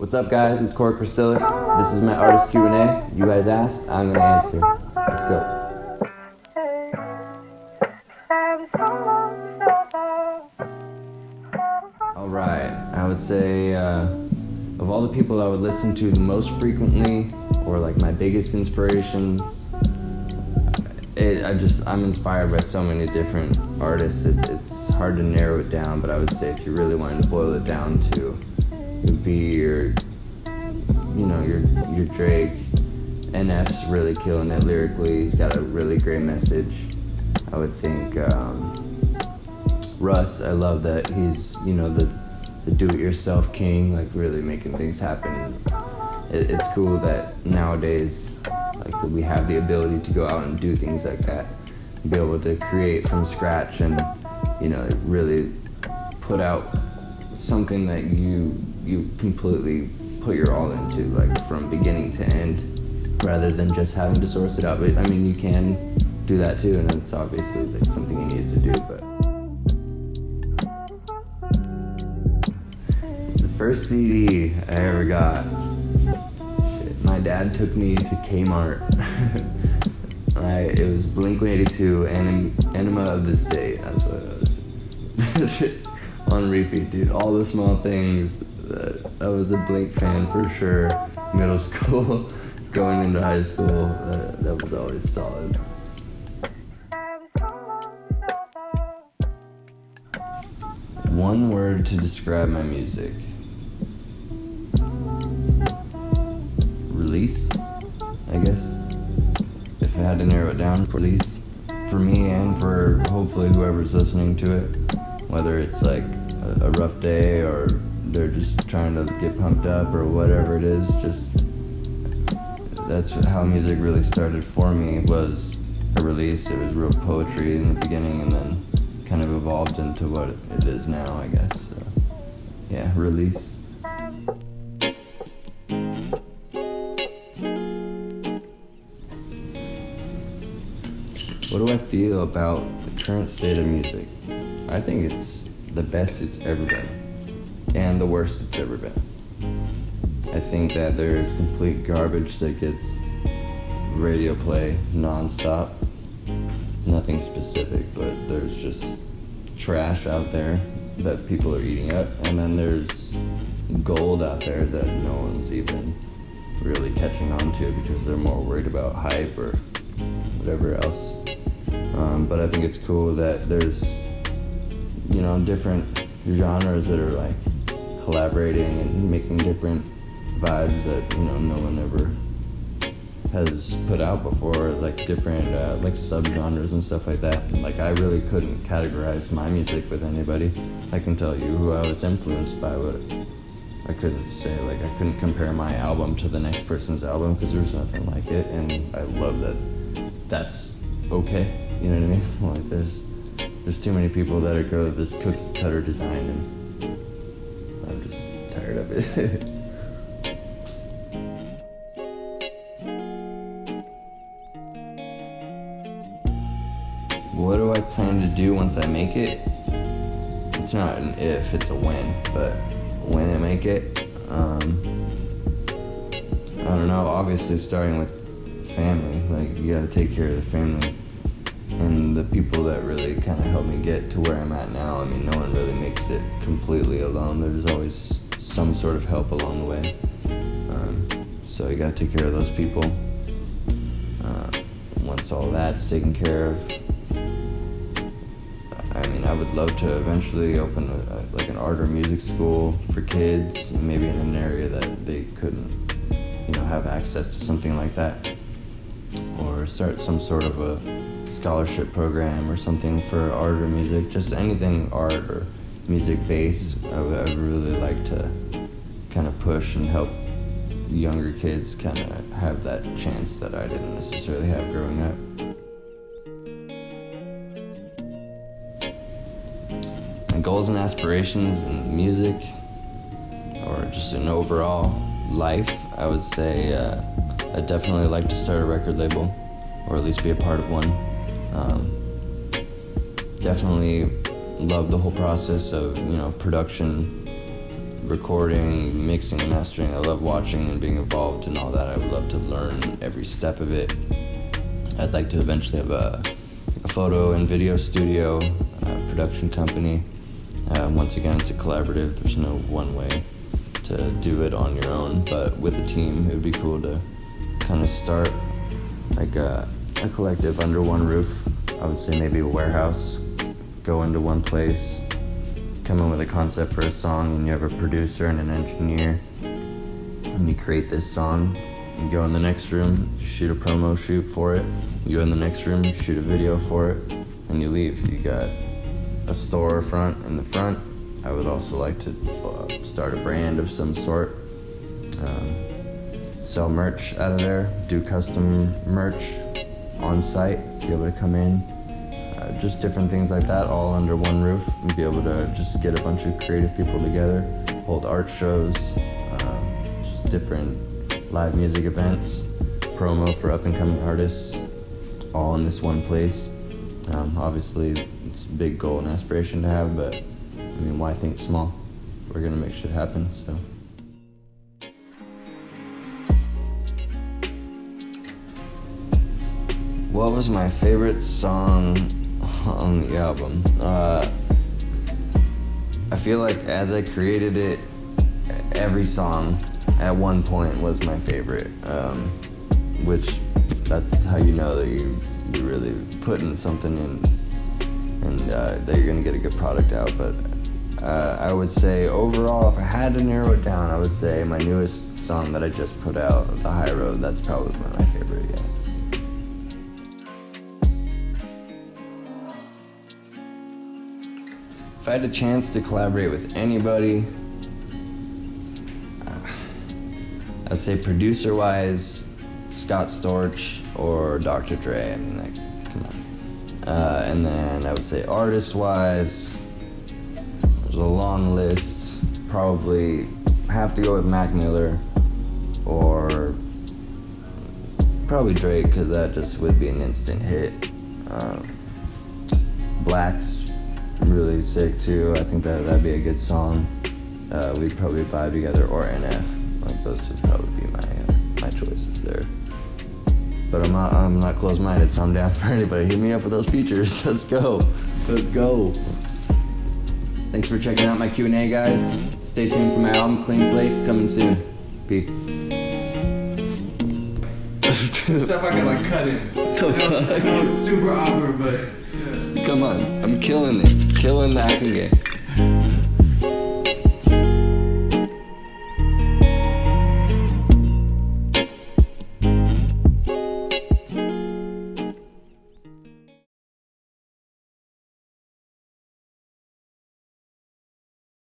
What's up, guys? It's Cory Krcilek. This is my artist Q&A. You guys asked, I'm gonna answer. Let's go. Alright, I would say of all the people I would listen to the most frequently, or like my biggest inspirations, I'm inspired by so many different artists. It's hard to narrow it down, but I would say if you really wanted to boil it down to, it would be your Drake. NF's really killing it lyrically. He's got a really great message. I would think Russ, I love that he's, the do-it-yourself king, like really making things happen. It's cool that nowadays, like, that we have the ability to go out and do things like that, be able to create from scratch and, really put out something that you completely put your all into, like from beginning to end, rather than just having to source it out. But I mean, you can do that too, and it's obviously like something you needed to do. But the first CD I ever got, my dad took me to Kmart. It was Blink-182, Enema of the State. That's what it was. On repeat, dude. All the Small Things. I was a Blink fan for sure. Middle school, going into high school, that was always solid. One word to describe my music. Release, I guess. If I had to narrow it down, release. For me and for hopefully whoever's listening to it, whether it's like a rough day or they're just trying to get pumped up or whatever it is, that's how music really started for me, was a release. It was real poetry in the beginning and then kind of evolved into what it is now, I guess. So, yeah, release. What do I feel about the current state of music? I think it's the best it's ever been, and the worst it's ever been. I think that there's complete garbage that gets radio play nonstop. Nothing specific, but there's just trash out there that people are eating up, and then there's gold out there that no one's even really catching on to because they're more worried about hype or whatever else. But I think it's cool that there's, different genres that are like collaborating and making different vibes that, no one ever has put out before, like different like subgenres and stuff like that. Like, I really couldn't categorize my music with anybody. I can tell you who I was influenced by, but I couldn't say, like, I couldn't compare my album to the next person's album because there's nothing like it, and I love that that's okay. You know what I mean? Like, there's too many people that go to this cookie cutter design, and I'm just tired of it. What do I plan to do once I make it? It's not an if, it's a when. But when I make it, I don't know, obviously starting with family. Like, you gotta take care of the family and the people that really kind of helped me get to where I'm at now. I mean, no one really makes it completely alone. There's always some sort of help along the way. So you gotta take care of those people. Once all that's taken care of, I mean, I would love to eventually open like an art or music school for kids, maybe in an area that they couldn't, have access to something like that, or start some sort of a scholarship program or something for art or music, just anything art or music based. I would really like to kind of push and help younger kids kind of have that chance that I didn't necessarily have growing up. My goals and aspirations in music, or just in overall life, I would say I'd definitely like to start a record label, or at least be a part of one. Definitely love the whole process of, production recording, mixing, and mastering. I love watching and being involved in all that. I would love to learn every step of it. I'd like to eventually have a photo and video studio, production company. Once again, it's a collaborative. There's no one way to do it on your own, but with a team, it would be cool to kind of start like a collective under one roof. I would say maybe a warehouse, go into one place, come in with a concept for a song, and you have a producer and an engineer, and you create this song. You go in the next room, shoot a promo shoot for it. You go in the next room, shoot a video for it, and you leave. You got a storefront in the front. I would also like to start a brand of some sort, sell merch out of there, do custom merch on site, be able to come in, just different things like that, all under one roof, and be able to just get a bunch of creative people together, hold art shows, just different live music events, promo for up-and-coming artists, all in this one place. Obviously, it's a big goal and aspiration to have, but I mean, why think small? We're gonna make shit happen, so. What was my favorite song on the album? I feel like as I created it, every song at one point was my favorite, which that's how you know that you're really putting something in and that you're gonna get a good product out. But I would say overall, if I had to narrow it down, I would say my newest song that I just put out, The High Road, that's probably one of my favorite, yeah. If I had a chance to collaborate with anybody, I'd say producer-wise, Scott Storch or Dr. Dre. I mean, like, come on. And then I would say artist-wise, there's a long list. Probably have to go with Mac Miller or probably Drake, because that just would be an instant hit. Black's really sick too. I think that'd be a good song. We'd probably vibe together, or NF. Like, those would probably be my choices there. But I'm not close-minded, so I'm down for anybody. Hit me up with those features. Let's go. Let's go. Thanks for checking out my Q&A, guys. Stay tuned for my album, Clean Slate, coming soon. Peace. Stuff I can like cut in. The fuck? It's super awkward, but yeah. Come on, I'm killing it. Killing the acting game.